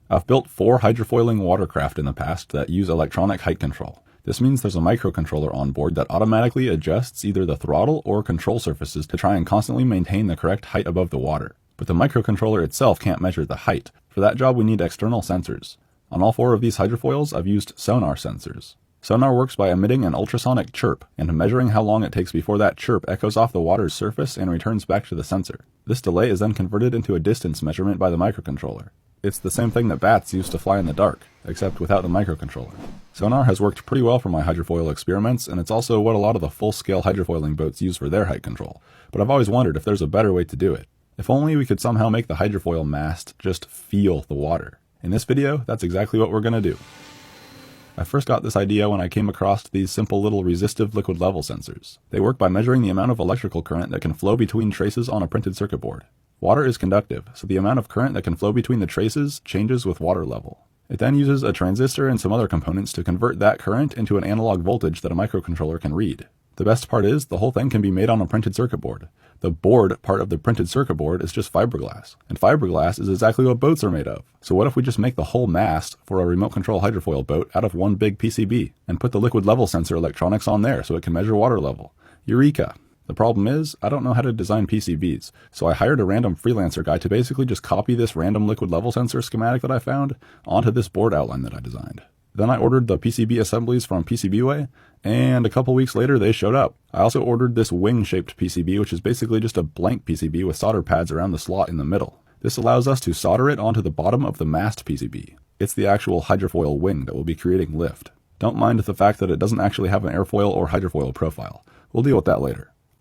I've built 4 hydrofoiling watercraft in the past that use electronic height control. This means there's a microcontroller on board that automatically adjusts either the throttle or control surfaces to try and constantly maintain the correct height above the water. But the microcontroller itself can't measure the height. For that job we need external sensors. On all 4 of these hydrofoils I've used sonar sensors. Sonar works by emitting an ultrasonic chirp and measuring how long it takes before that chirp echoes off the water's surface and returns back to the sensor. This delay is then converted into a distance measurement by the microcontroller. It's the same thing that bats use to fly in the dark, except without the microcontroller. Sonar has worked pretty well for my hydrofoil experiments, and it's also what a lot of the full-scale hydrofoiling boats use for their height control, but I've always wondered if there's a better way to do it. If only we could somehow make the hydrofoil mast just feel the water. In this video, that's exactly what we're going to do. I first got this idea when I came across these simple little resistive liquid level sensors. They work by measuring the amount of electrical current that can flow between traces on a printed circuit board. Water is conductive, so the amount of current that can flow between the traces changes with water level. It then uses a transistor and some other components to convert that current into an analog voltage that a microcontroller can read. The best part is, the whole thing can be made on a printed circuit board. The board part of the printed circuit board is just fiberglass, and fiberglass is exactly what boats are made of. So what if we just make the whole mast for a remote control hydrofoil boat out of one big PCB, and put the liquid level sensor electronics on there so it can measure water level? Eureka! The problem is, I don't know how to design PCBs, so I hired a random freelancer guy to basically just copy this random liquid level sensor schematic that I found onto this board outline that I designed. Then I ordered the PCB assemblies from PCBWay, and a couple weeks later they showed up. I also ordered this wing-shaped PCB, which is basically just a blank PCB with solder pads around the slot in the middle. This allows us to solder it onto the bottom of the mast PCB. It's the actual hydrofoil wing that will be creating lift. Don't mind the fact that it doesn't actually have an airfoil or hydrofoil profile. We'll deal with that later.